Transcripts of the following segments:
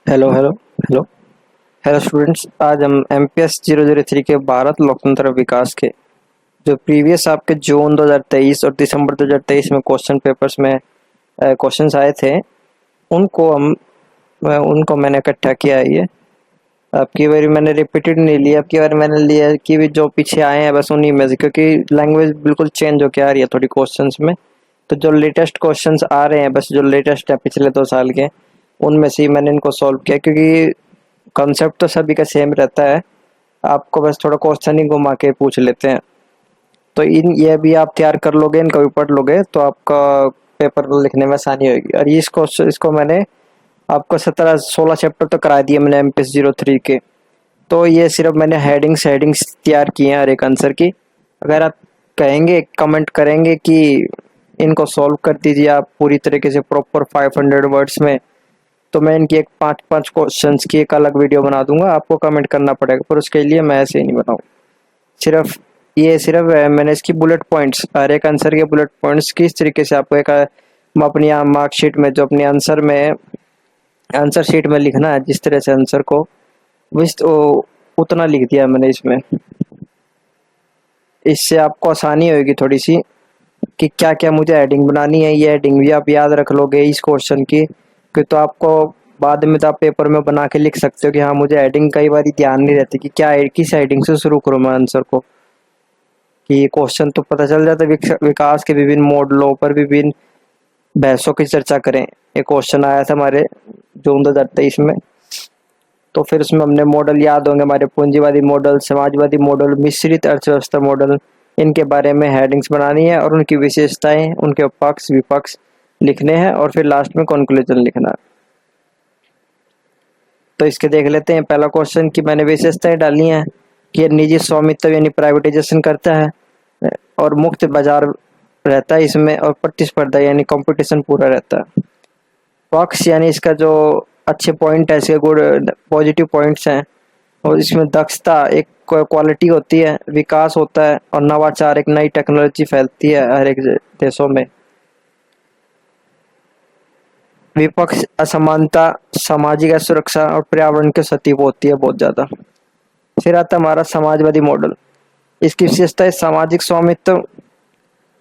Hello hello hello hello students. आज हम MPS 003 के भारत लोकतंत्र विकास के जो प्रीवियस आपके जून 2023 और दिसंबर 2023 में क्वेश्चन पेपर्स में क्वेश्चंस आए थे, उनको मैंने इकट्ठा किया है। ये आपकी बारी मैंने रिपीटेड नहीं लिया, आपकी बारी मैंने लिया कि भी जो पीछे आए हैं बस उन्हीं में से, क्योंकि लैंग्वेज बिल्कुल चेंज होके आ रही है थोड़ी क्वेश्चंस में। तो जो लेटेस्ट क्वेश्चंस आ रहे हैं, बस जो लेटेस्ट है पिछले 2 साल के, उनमें से ही मैंने इनको सॉल्व किया, क्योंकि कॉन्सेप्ट तो सभी का सेम रहता है। आपको बस थोड़ा क्वेश्चन ही घुमा के पूछ लेते हैं। तो इन ये भी आप तैयार कर लोगे, इनका भी पढ़ लोगे तो आपका पेपर लिखने में आसानी होगी। और ये इसको मैंने आपको 17-16 चैप्टर तो करा दिए मैंने एमपीएस 03 के। तो ये सिर्फ मैंने हेडिंग्स तैयार किए हैं हर एक आंसर की। अगर आप कहेंगे, कमेंट करेंगे कि इनको सॉल्व कर दीजिए आप पूरी तरीके से प्रॉपर 500 वर्ड्स में, तो मैं इनकी एक 5-5 क्वेश्चंस की एक अलग वीडियो बना दूंगा। आपको कमेंट करना पड़ेगा, पर उसके लिए मैं ऐसे ही नहीं बनाऊँ। सिर्फ मैंने इसकी बुलेट पॉइंट्स, हर एक आंसर के बुलेट पॉइंट्स किस तरीके से आपको एक अपनी मार्कशीट में, जो अपने आंसर शीट में लिखना है, जिस तरह से आंसर को उतना लिख दिया मैंने इसमें। इससे आपको आसानी होगी थोड़ी सी कि क्या क्या मुझे हेडिंग बनानी है। ये हेडिंग भी आप याद रख लोगे इस क्वेश्चन की, कि तो आपको बाद में तो आप पेपर में बना के लिख सकते हो कि हाँ, मुझे हेडिंग कई बार ध्यान नहीं रहती कि क्या किस हेडिंग से शुरू करूँ मैं आंसर को। कि क्वेश्चन तो पता चल जाता है, विकास के विभिन्न मॉडलों पर विभिन्न बहसों की चर्चा करें। एक क्वेश्चन आया था हमारे जून 2023 में। तो फिर उसमें हमने मॉडल याद होंगे हमारे, पूंजीवादी मॉडल, समाजवादी मॉडल, मिश्रित अर्थव्यवस्था मॉडल। इनके बारे में हेडिंग्स बनानी है और उनकी विशेषताएं, उनके पक्ष विपक्ष लिखने हैं, और फिर लास्ट में कंक्लूजन लिखना है। तो इसके देख लेते हैं। पहला क्वेश्चन की मैंने विशेषताएं डाली हैं कि ये निजी स्वामित्व यानी प्राइवेटाइजेशन करता है, और मुक्त बाजार रहता है इसमें, और प्रतिस्पर्धा यानी कंपटीशन पूरा रहता है। पक्ष यानी इसका जो अच्छे पॉइंट है, इसके गुड पॉजिटिव पॉइंट्स हैं, और इसमें दक्षता एक क्वालिटी होती है, विकास होता है, और नवाचार एक नई टेक्नोलॉजी फैलती है हर एक देशों में। विपक्ष असमानता, सामाजिक असुरक्षा और पर्यावरण के सतीव होती है बहुत ज्यादा। फिर आता है हमारा समाजवादी मॉडल। इसकी विशेषता है सामाजिक स्वामित्व,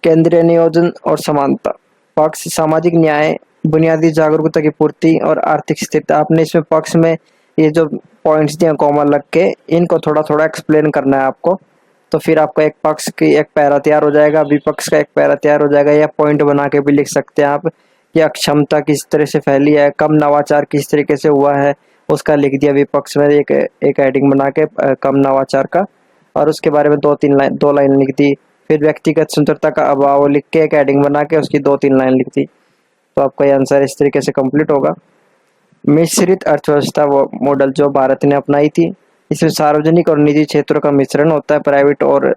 केंद्रीय नियोजन और समानता। पक्ष सामाजिक न्याय, बुनियादी जागरूकता की पूर्ति और आर्थिक स्थिरता। आपने इसमें पक्ष में ये जो पॉइंट्स दिए कॉमा लग के, इनको थोड़ा थोड़ा एक्सप्लेन करना है आपको। तो फिर आपका एक पक्ष की एक पैरा तैयार हो जाएगा, विपक्ष का एक पैरा तैयार हो जाएगा, या पॉइंट बना के भी लिख सकते हैं आप। या क्षमता किस तरह से फैली है, कम नवाचार किस तरीके से हुआ है, उसका लिख दिया विपक्ष में एक हेडिंग बना के, कम नवाचार का। और उसके बारे में 2 लाइन लिख दी। फिर व्यक्तिगत स्वतंत्रता का अभाव लिख के एक हेडिंग बना के उसकी 2-3 लाइन लिख दी। तो आपका ये आंसर इस तरीके से कंप्लीट होगा। मिश्रित अर्थव्यवस्था वो मॉडल जो भारत ने अपनाई थी, इसमें सार्वजनिक और निजी क्षेत्रों का मिश्रण होता है, प्राइवेट और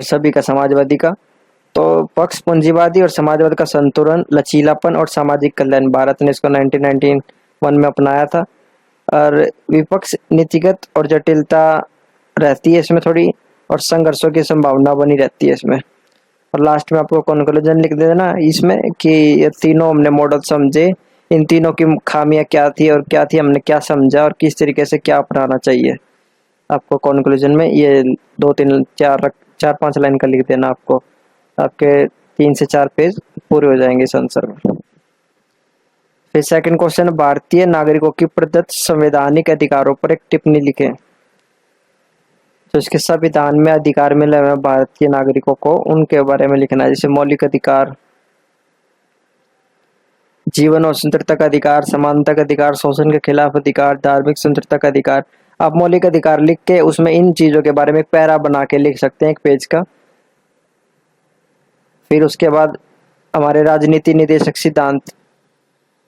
सभी का, समाजवादी का। तो पक्ष पूंजीवादी और समाजवाद का संतुलन, लचीलापन और सामाजिक कल्याण, भारत ने इसको 1991 में अपनाया था। और विपक्ष नीतिगत और जटिलता रहती है इसमें थोड़ी, और संघर्षों की संभावना बनी रहती है इसमें। और लास्ट में आपको कंक्लूजन लिख देना इसमें कि ये तीनों हमने मॉडल समझे, इन तीनों की खामियां क्या थी और क्या थी, हमने क्या समझा और किस तरीके से क्या अपनाना चाहिए। आपको कंक्लूजन में ये 2-3-4-5 लाइन का लिख देना। आपको आपके 3 से 4 पेज पूरे हो जाएंगे इस आंसर में। फिर सेकंड क्वेश्चन, भारतीय नागरिकों की प्रदत्त संवैधानिक अधिकारों पर एक टिप्पणी लिखें। तो इसके संविधान में अधिकार मिले हुए भारतीय नागरिकों को, उनके बारे में लिखना है। जैसे मौलिक अधिकार, जीवन और स्वतंत्रता का अधिकार, समानता का अधिकार, शोषण के खिलाफ अधिकार, धार्मिक स्वतंत्रता का अधिकार। आप मौलिक अधिकार लिख के उसमें इन चीजों के बारे में एक पैरा बना के लिख सकते हैं, एक पेज का। फिर उसके बाद हमारे राजनीति निर्देशक सिद्धांत,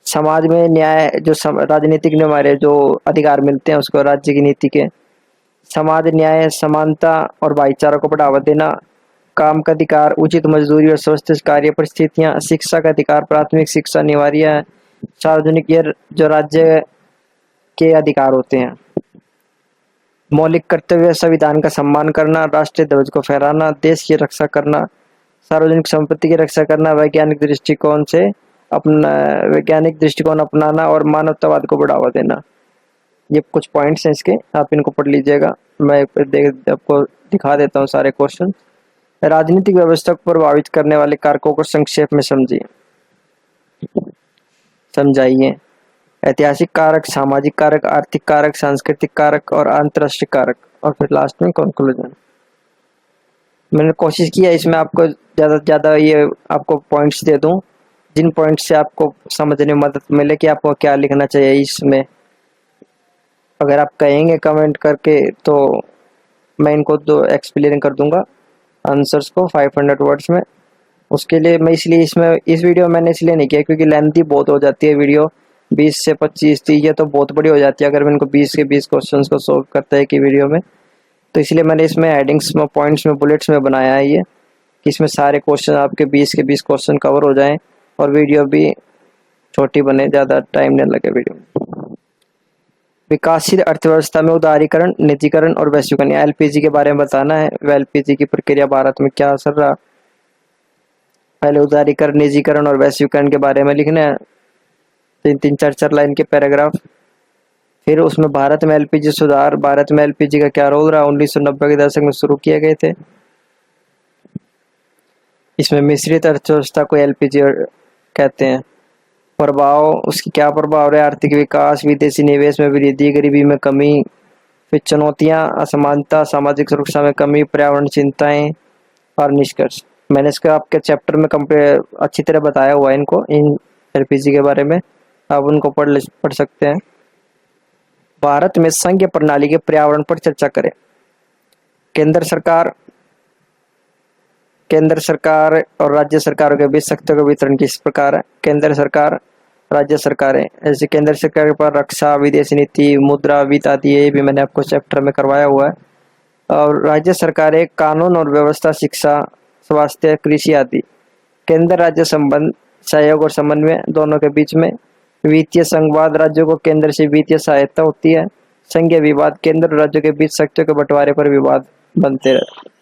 समाज में न्याय, जो राजनीतिक ने हमारे जो अधिकार मिलते हैं उसको, राज्य की नीति के, समाज न्याय, समानता और भाईचारा को बढ़ावा देना, काम का अधिकार, उचित मजदूरी और स्वस्थ कार्य परिस्थितियां, शिक्षा का अधिकार, प्राथमिक शिक्षा अनिवार्य है, सार्वजनिक, ये जो राज्य के अधिकार होते हैं। मौलिक कर्तव्य, संविधान का सम्मान करना, राष्ट्रीय ध्वज को फहराना, देश की रक्षा करना, सार्वजनिक संपत्ति की रक्षा करना, वैज्ञानिक दृष्टिकोण से अपना वैज्ञानिक दृष्टिकोण अपनाना और मानवतावाद को बढ़ावा देना। ये कुछ पॉइंट्स हैं इसके, आप इनको पढ़ लीजिएगा। मैं आपको दिखा देता हूँ सारे क्वेश्चन। राजनीतिक व्यवस्था को प्रभावित करने वाले कारकों को संक्षेप में समझाइए। ऐतिहासिक कारक, सामाजिक कारक, आर्थिक कारक, सांस्कृतिक कारक और अंतर्राष्ट्रीय कारक, और फिर लास्ट में कंक्लूजन। मैंने कोशिश की है इसमें आपको ज़्यादा से ज़्यादा ये आपको पॉइंट्स दे दूं जिन पॉइंट्स से आपको समझने में मदद मिले कि आपको क्या लिखना चाहिए इसमें। अगर आप कहेंगे कमेंट करके तो मैं इनको तो एक्सप्लेन कर दूंगा आंसर्स को 500 वर्ड्स में। उसके लिए मैं इसलिए इसमें इस वीडियो मैंने इसलिए नहीं किया क्योंकि लेंथी बहुत हो जाती है वीडियो, 20 से 25 30 ये तो बहुत बड़ी हो जाती है अगर मैं इनको 20 के 20 क्वेश्चंस को सोल्व करता है कि वीडियो में। तो इसलिए मैंने इसमें हेडिंग्स में, पॉइंट्स में, बुलेट्स में बनाया है ये कि इसमें सारे क्वेश्चन आपके 20 के 20 क्वेश्चन कवर हो जाएं और वीडियो भी छोटी बने, ज़्यादा टाइम नहीं लगे वीडियो में। विकासशील अर्थव्यवस्था में उदारीकरण, निजीकरण और वैश्वीकरण, एलपीजी के बारे में बताना है। एलपीजी की प्रक्रिया भारत में क्या असर रहा, पहले उदारीकरण, निजीकरण और वैश्वीकरण के बारे में लिखना है, 3-4 लाइन के पैराग्राफ। फिर उसमें भारत में एलपीजी सुधार, भारत में एलपीजी का क्या रोल रहा, 1990 के दशक में शुरू किए गए थे। इसमें मिश्रित अर्थव्यवस्था को एलपीजी कहते हैं। प्रभाव, उसकी क्या प्रभाव रहे, आर्थिक विकास, विदेशी निवेश में वृद्धि, गरीबी में कमी, फिर चुनौतियां, असमानता, सामाजिक सुरक्षा में कमी, पर्यावरण चिंताएं और निष्कर्ष। मैंने इसका आपके चैप्टर में अच्छी तरह बताया हुआ है इनको, इन एलपीजी के बारे में, आप उनको पढ़ सकते हैं। भारत में संघीय प्रणाली के पर्यावरण पर चर्चा करें। केंद्र सरकार और राज्य सरकारों के बीच शक्तियों का वितरण किस प्रकार है। केंद्र सरकार, राज्य सरकारें, ऐसे केंद्र सरकार पर रक्षा, विदेश नीति, मुद्रा, वित्त आदि, ये भी मैंने आपको चैप्टर में करवाया हुआ है। और राज्य सरकारें कानून और व्यवस्था, शिक्षा, स्वास्थ्य, कृषि आदि। केंद्र राज्य संबंध, सहयोग और समन्वय दोनों के बीच में। वित्तीय संघवाद, राज्यों को केंद्र से वित्तीय सहायता होती है। संघीय विवाद, केंद्र और राज्यों के बीच शक्तियों के बंटवारे पर विवाद बनते रहे।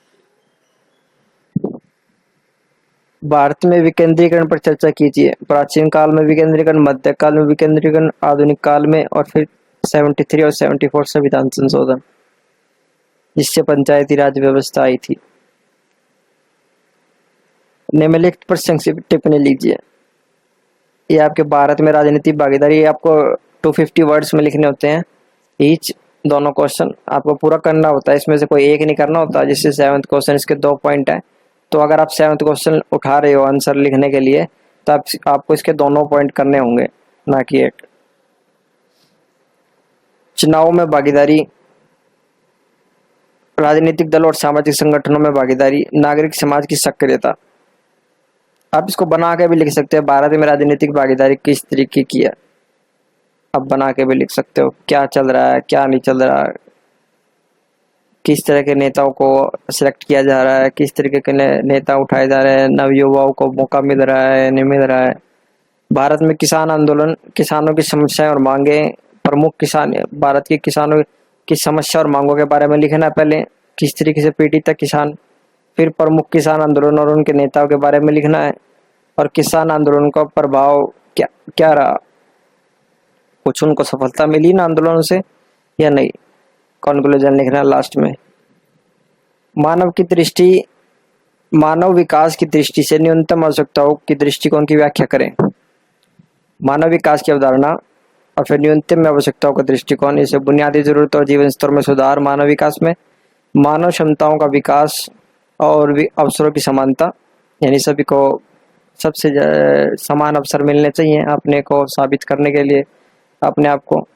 भारत में विकेंद्रीकरण पर चर्चा कीजिए। प्राचीन काल में विकेंद्रीकरण, मध्यकाल में विकेंद्रीकरण, आधुनिक काल में, और फिर 73 और 74 संविधान संशोधन जिससे पंचायती राज व्यवस्था आई थी। निम्नलिखित पर संक्षिप्त टिप्पणी लीजिए। ये आपके भारत में राजनीतिक भागीदारी, ये आपको 250 वर्ड्स में लिखने होते हैं ईच, दोनों क्वेश्चन आपको पूरा करना होता है, इसमें से कोई एक नहीं करना होता। जैसे 7th क्वेश्चन, इसके 2 पॉइंट है, तो अगर आप 7th क्वेश्चन उठा रहे हो आंसर लिखने के लिए तो आपको इसके दोनों पॉइंट करने होंगे, ना कि एक। चुनाव में भागीदारी, राजनीतिक दल और सामाजिक संगठनों में भागीदारी, नागरिक समाज की सक्रियता। आप इसको बना के भी लिख सकते हैं, भारत में राजनीतिक भागीदारी किस तरीके की है, आप बना के भी लिख सकते हो। क्या चल रहा है, क्या नहीं चल रहा है, किस तरह के नेताओं को सिलेक्ट किया जा रहा है, किस तरीके के नेता उठाए जा रहे हैं, नव युवाओं को मौका मिल रहा है, नहीं मिल रहा है। भारत में किसान आंदोलन, किसानों की समस्याएं और मांगे, प्रमुख किसान, भारत के किसानों की समस्या और मांगों के बारे में लिखना है पहले, किस तरीके से पीड़ित है किसान। फिर प्रमुख किसान आंदोलन और उनके नेताओं के बारे में लिखना है, और किसान आंदोलन का प्रभाव क्या क्या रहा, कुछ उनको सफलता मिली ना आंदोलन से या नहीं, कंक्लूजन लिखना है लास्ट में। मानव विकास की दृष्टि से न्यूनतम आवश्यकताओं की दृष्टिकोण की व्याख्या करें। मानव विकास की अवधारणा और फिर न्यूनतम आवश्यकताओं का दृष्टिकोण, इसे बुनियादी जरूरत और जीवन स्तर में सुधार, मानव विकास में मानव क्षमताओं का विकास और अवसरों की समानता, यानी सभी को सबसे समान अवसर मिलने चाहिए अपने को साबित करने के लिए अपने आप को।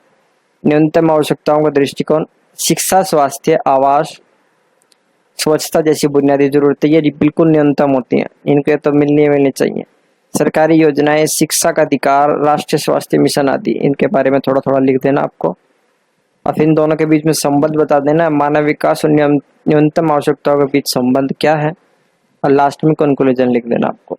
न्यूनतम आवश्यकताओं का दृष्टिकोण, शिक्षा, स्वास्थ्य, आवास, स्वच्छता जैसी बुनियादी जरूरतें ये बिल्कुल न्यूनतम होती हैं, इनके तो मिलनी चाहिए। सरकारी योजनाएं, शिक्षा का अधिकार, राष्ट्रीय स्वास्थ्य मिशन आदि, इनके बारे में थोड़ा थोड़ा लिख देना आपको। और इन दोनों के बीच में संबंध बता देना, मानव विकास और न्यूनतम आवश्यकताओं के बीच संबंध क्या है, और लास्ट में कंक्लूजन लिख देना आपको।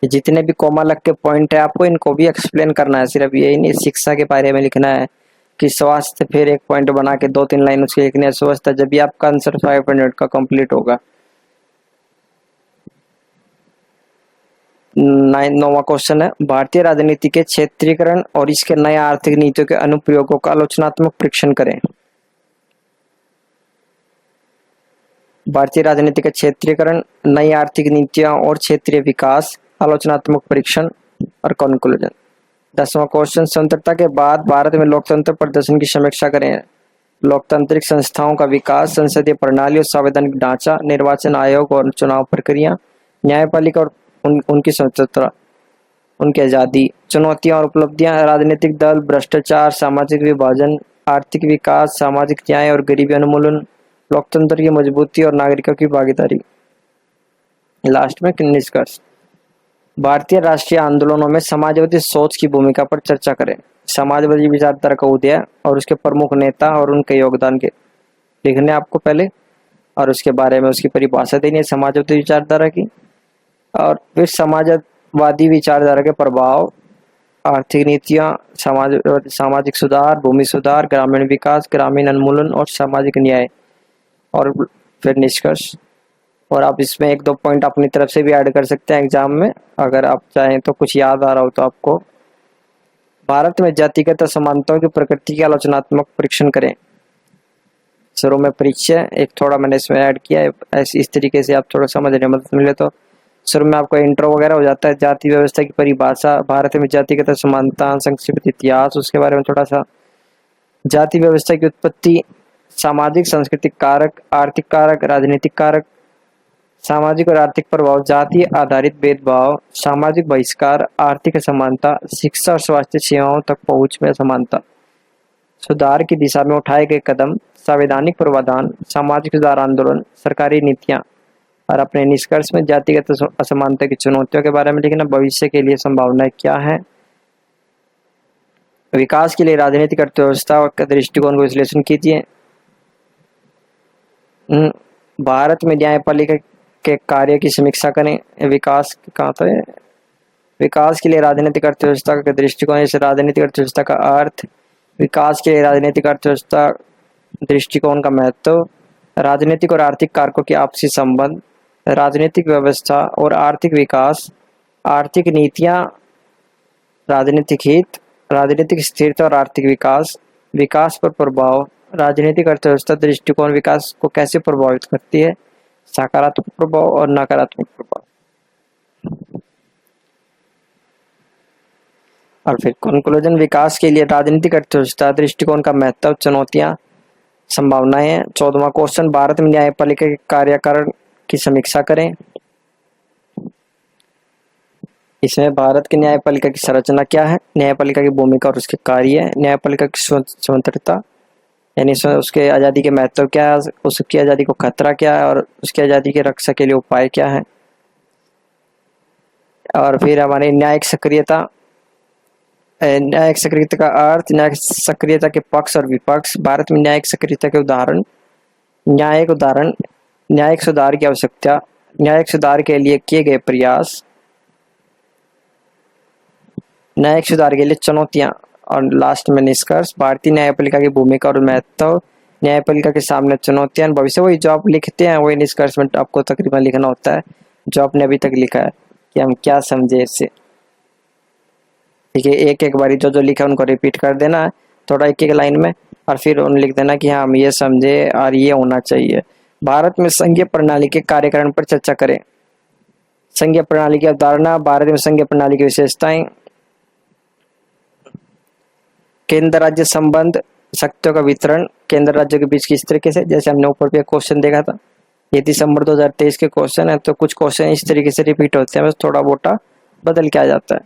जितने भी कोमा लग के पॉइंट है आपको इनको भी एक्सप्लेन करना है, सिर्फ यही नहीं, शिक्षा के बारे में लिखना है कि स्वास्थ्य, फिर एक पॉइंट बना के 2-3 लाइन उसके लिखने है स्वास्थ्य, जब भी आपका आंसर 500 का कंप्लीट होगा। नौवां क्वेश्चन है, भारतीय राजनीति के क्षेत्रीकरण और इसके नए आर्थिक नीतियों के अनुप्रयोगों का आलोचनात्मक परीक्षण करें। भारतीय राजनीति का क्षेत्रीकरण, नई आर्थिक नीतियां और क्षेत्रीय विकास, आलोचनात्मक परीक्षण और कंक्लूजन। 10वां क्वेश्चन, स्वतंत्रता के बाद भारत में लोकतंत्र प्रदर्शन की समीक्षा करें। लोकतांत्रिक संस्थाओं का विकास, संसदीय प्रणाली और संवैधानिक ढांचा, निर्वाचन आयोग और चुनाव प्रक्रिया, न्यायपालिका और उनकी स्वतंत्रता, उनकी आजादी, चुनौतियां और उपलब्धियां, राजनीतिक दल, भ्रष्टाचार, सामाजिक विभाजन, आर्थिक विकास, सामाजिक न्याय और गरीबी उन्मूलन, लोकतंत्र की मजबूती और नागरिकों की भागीदारी। लास्ट में निष्कर्ष, भारतीय राष्ट्रीय आंदोलनों में समाजवादी सोच की भूमिका पर चर्चा करें। समाजवादी विचारधारा का उदय और उसके प्रमुख नेता और उनके योगदान के लिखने आपको पहले, और उसके बारे में उसकी परिभाषा देनी है समाजवादी विचारधारा की, और फिर समाजवादी विचारधारा के प्रभाव, आर्थिक नीतियां, सामाजिक सुधार, भूमि सुधार, ग्रामीण विकास, ग्रामीण उन्मूलन और सामाजिक न्याय, और फिर निष्कर्ष। और आप इसमें 1-2 पॉइंट अपनी तरफ से भी ऐड कर सकते हैं एग्जाम में, अगर आप चाहें तो, कुछ याद आ रहा हो तो आपको। भारत में जातिगत असमानताओं की प्रकृति के आलोचनात्मक परीक्षण करें। शुरू में परिचय एक थोड़ा मैंने इसमें ऐड किया है, ऐसे इस तरीके से आप थोड़ा समझने में मदद मिले तो शुरू में आपको इंट्रो वगैरह हो जाता है। जाति व्यवस्था की परिभाषा, भारत में जातिगत असमानता, संक्षिप्त इतिहास, उसके बारे में थोड़ा सा, जाति व्यवस्था की उत्पत्ति, सामाजिक सांस्कृतिक कारक, आर्थिक कारक, राजनीतिक कारक, सामाजिक और आर्थिक प्रभाव, जाति आधारित भेदभाव, सामाजिक बहिष्कार, आर्थिक असमानता, शिक्षा और स्वास्थ्य सेवाओं तक पहुंच में असमानता, सुधार की दिशा में उठाए गए कदम, संवैधानिक प्रावधान, सामाजिक सुधार आंदोलन, सरकारी नीतियां, और अपने निष्कर्ष में जातिगत असमानता की चुनौतियों के बारे में लिखना। भविष्य के लिए संभावनाएं क्या है, विकास के लिए राजनीतिक अर्थव्यवस्था का दृष्टिकोण को विश्लेषण कीजिए। भारत में न्यायपालिका के कार्य की समीक्षा करें। विकास कहाँ था, विकास के लिए राजनीतिक अर्थव्यवस्था का दृष्टिकोण, इस राजनीतिक अर्थव्यवस्था का अर्थ, विकास के लिए राजनीतिक अर्थव्यवस्था दृष्टिकोण का महत्व, राजनीतिक और आर्थिक कारकों के आपसी संबंध, राजनीतिक व्यवस्था और आर्थिक विकास, आर्थिक नीतियां, राजनीतिक हित, राजनीतिक स्थिरता और आर्थिक विकास, विकास पर प्रभाव, राजनीतिक अर्थव्यवस्था दृष्टिकोण विकास को कैसे प्रभावित करती है, सकारात्मक प्रभाव और नकारात्मक प्रभाव। और फिर कंक्लूजन, विकास के लिए राजनीतिक अर्थव्यवस्था दृष्टिकोण का महत्व, चुनौतियां, संभावनाएं। 14वां क्वेश्चन, भारत में न्यायपालिका के कार्यकारण की समीक्षा करें। इसमें भारत की न्यायपालिका की संरचना क्या है, न्यायपालिका की भूमिका और उसके कार्य, न्यायपालिका की स्वतंत्रता यानी उसके आज़ादी के महत्व क्या है, उसकी आज़ादी को खतरा क्या है, और उसकी आज़ादी की रक्षा के लिए उपाय क्या है। और फिर हमारी न्यायिक सक्रियता, न्यायिक सक्रियता का अर्थ, न्यायिक सक्रियता के पक्ष और विपक्ष, भारत में न्यायिक सक्रियता के उदाहरण, न्यायिक उदाहरण, न्यायिक सुधार की आवश्यकता, न्यायिक सुधार के लिए किए गए प्रयास, न्यायिक सुधार के लिए चुनौतियां, और लास्ट में निष्कर्ष, भारतीय न्यायपालिका की भूमिका और महत्व, न्यायपालिका के सामने चुनौतियां, भविष्य। वही जो आप लिखते हैं वही निष्कर्ष में आपको तकरीबन लिखना होता है, जो आपने अभी तक लिखा है कि हम क्या समझे इससे। ठीक है, एक एक बारी जो जो लिखा है उनको रिपीट कर देना है, थोड़ा एक एक लाइन में, और फिर उन लिख देना कि हाँ हम ये समझे और ये होना चाहिए। भारत में संघीय प्रणाली के कार्यकरण पर चर्चा करें। संघीय प्रणाली की अवधारणा, भारत में संघीय प्रणाली की विशेषताएं, केंद्र राज्य संबंध, शक्तियों का वितरण केंद्र राज्यों के बीच किस तरीके से, जैसे हमने ऊपर पे क्वेश्चन देखा था, ये दिसंबर 2023 के क्वेश्चन है, तो कुछ क्वेश्चन इस तरीके से रिपीट होते हैं, बस थोड़ा मोटा बदल के आ जाता है।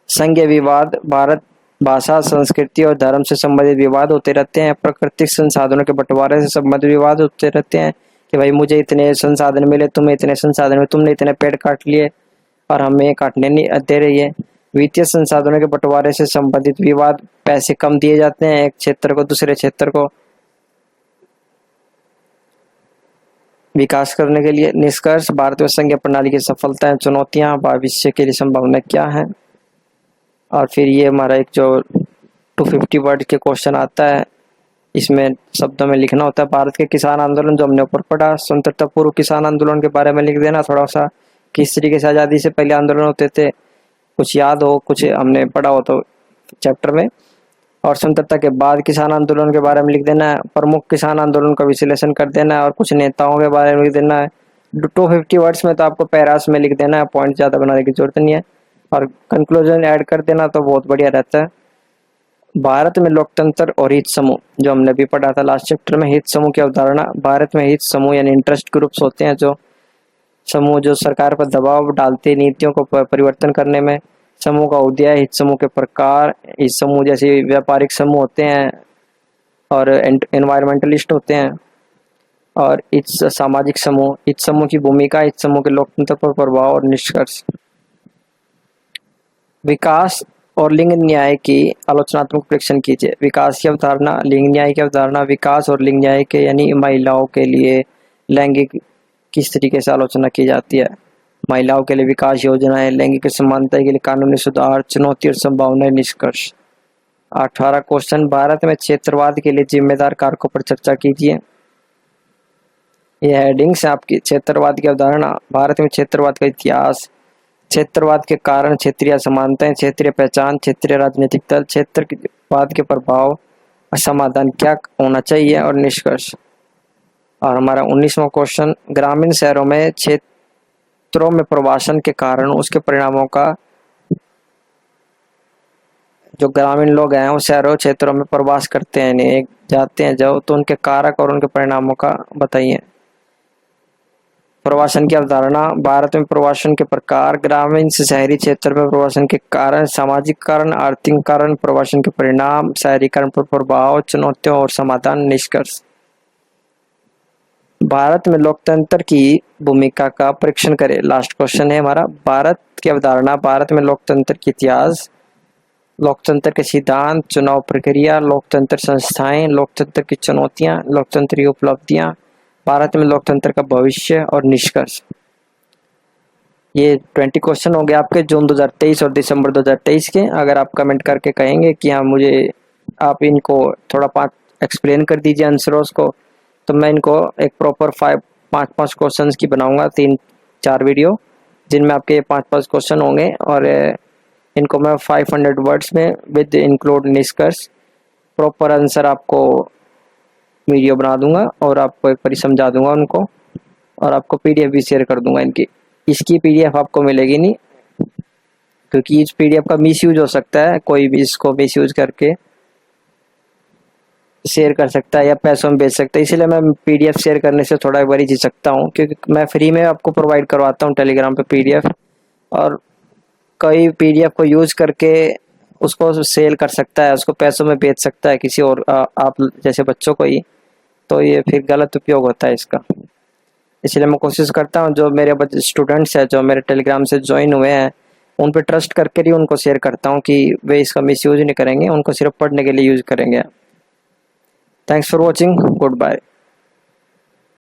संघीय विवाद, भारत भाषा, संस्कृति और धर्म से संबंधित विवाद होते रहते हैं। प्राकृतिक संसाधनों के बंटवारे से संबंधित विवाद होते रहते हैं कि भाई मुझे इतने संसाधन मिले, तुम्हें इतने संसाधन मिले, तुमने इतने पेड़ काट लिए और हमें काटने नहीं दे रही है। वित्तीय संसाधनों के बंटवारे से संबंधित विवाद, पैसे कम दिए जाते हैं एक क्षेत्र को दूसरे क्षेत्र को विकास करने के लिए। निष्कर्ष, भारत में संघीय प्रणाली की सफलताएं, चुनौतियां, भविष्य के लिए संभावना क्या है। और फिर ये हमारा एक जो 250 वर्ड के क्वेश्चन आता है, इसमें शब्दों में लिखना होता है। भारत के किसान आंदोलन जो हमने ऊपर पढ़ा, स्वतंत्रता पूर्व किसान आंदोलन के बारे में लिख देना, थोड़ा सा किस तरीके से आज़ादी से पहले आंदोलन होते थे, कुछ याद हो, कुछ हमने पढ़ा हो तो चैप्टर में। और स्वतंत्रता के बाद किसान आंदोलन के बारे में लिख देना है, प्रमुख किसान आंदोलन का विश्लेषण कर देना है और कुछ नेताओं के बारे में लिख देना है। 250 वर्ड्स में तो आपको पैरास में लिख देना है, पॉइंट ज़्यादा बनाने की जरूरत नहीं है। और कंक्लूजन ऐड कर देना तो बहुत बढ़िया रहता है। भारत में लोकतंत्र और हित समूह, जो हमने भी पढ़ा था लास्ट चैप्टर में, हित समूह की अवधारणा। भारत में हित समूह यानी इंटरेस्ट ग्रुप्स होते हैं, जो समूह जो सरकार पर दबाव डालते नीतियों को परिवर्तन करने में। समूह का उदय, हित समूह के प्रकार, हित समूह जैसे व्यापारिक समूह होते हैं और एनवायरमेंटलिस्ट होते हैं। और इस सामाजिक समूह, हित समूह की भूमिका, हित समूह के लोकतंत्र पर प्रभाव और निष्कर्ष। विकास और लिंग न्याय की आलोचनात्मक परीक्षण कीजिए। विकास की अवधारणा, लिंग न्याय की अवधारणा। विकास और लिंग न्याय के यानी महिलाओं के लिए लैंगिक किस तरीके से आलोचना की जाती है। महिलाओं के लिए विकास योजनाएं, लैंगिक समानता के लिए कानूनी सुधार, चुनौती और संभावनाएं, निष्कर्ष। 18 क्वेश्चन। भारत में क्षेत्रवाद के लिए जिम्मेदार कारकों पर चर्चा कीजिए। यह हेडिंग्स है आपकी। क्षेत्रवाद की अवधारणा, भारत में क्षेत्रवाद का इतिहास, क्षेत्रवाद के कारण, क्षेत्रीय समानताएं, क्षेत्रीय पहचान, क्षेत्रीय राजनीतिक दल, क्षेत्रवाद के प्रभाव और समाधान क्या होना चाहिए, और निष्कर्ष। और हमारा 19वां क्वेश्चन, ग्रामीण शहरों में क्षेत्रों में प्रवासन के कारण उसके परिणामों का, जो ग्रामीण लोग हैं वो शहरों क्षेत्रों में प्रवास करते हैं, नहीं जाते हैं जब, तो उनके कारक और उनके परिणामों का बताइए। प्रवासन की अवधारणा, भारत में प्रवासन के प्रकार, ग्रामीण से शहरी क्षेत्र में प्रवासन के कारण, सामाजिक कारण, आर्थिक कारण, प्रवासन के परिणाम, शहरीकरण पर प्रभाव, चुनौतियों और समाधान, निष्कर्ष। भारत में लोकतंत्र की भूमिका का परीक्षण करें। लास्ट क्वेश्चन है हमारा। भारत की अवधारणा, भारत में लोकतंत्र की इतिहास, लोकतंत्र के सिद्धांत, चुनाव प्रक्रिया, लोकतंत्र संस्थाएं, लोकतंत्र की चुनौतियां, लोकतंत्र की उपलब्धियां, भारत में लोकतंत्र का भविष्य और निष्कर्ष। ये 20 क्वेश्चन हो गए आपके जून 2023 और दिसंबर 2023 के। अगर आप कमेंट करके कहेंगे कि हाँ मुझे आप इनको थोड़ा 5 एक्सप्लेन कर दीजिए आंसरों को, तो मैं इनको एक प्रॉपर 5 क्वेश्चंस की बनाऊंगा, 3-4 वीडियो, जिनमें आपके 5 क्वेश्चन होंगे। और इनको मैं 500 वर्ड्स में विद इंक्लूड निष्कर्ष प्रॉपर आंसर आपको वीडियो बना दूंगा और आपको एक बार समझा दूंगा उनको, और आपको पीडीएफ भी शेयर कर दूंगा इनकी। इसकी पीडीएफ आपको मिलेगी नहीं, क्योंकि इस पीडीएफ का मिसयूज हो सकता है, कोई भी इसको मिसयूज करके शेयर कर सकता है या पैसों में बेच सकता है। इसलिए मैं पीडीएफ शेयर करने से थोड़ा एक बार झिझकता हूँ, क्योंकि मैं फ्री में आपको प्रोवाइड करवाता हूँ टेलीग्राम पे पीडीएफ, और कोई पीडीएफ को यूज करके उसको सेल कर सकता है, उसको पैसों में बेच सकता है किसी और आप जैसे बच्चों को ही, तो ये फिर गलत उपयोग होता है इसका। इसलिए मैं कोशिश करता हूँ जो मेरे स्टूडेंट्स हैं जो मेरे टेलीग्राम से ज्वाइन हुए हैं, उन पे ट्रस्ट करके ही उनको शेयर करता हूँ कि वे इसका मिसयूज नहीं करेंगे, उनको सिर्फ पढ़ने के लिए यूज करेंगे। Thanks for watching, good bye.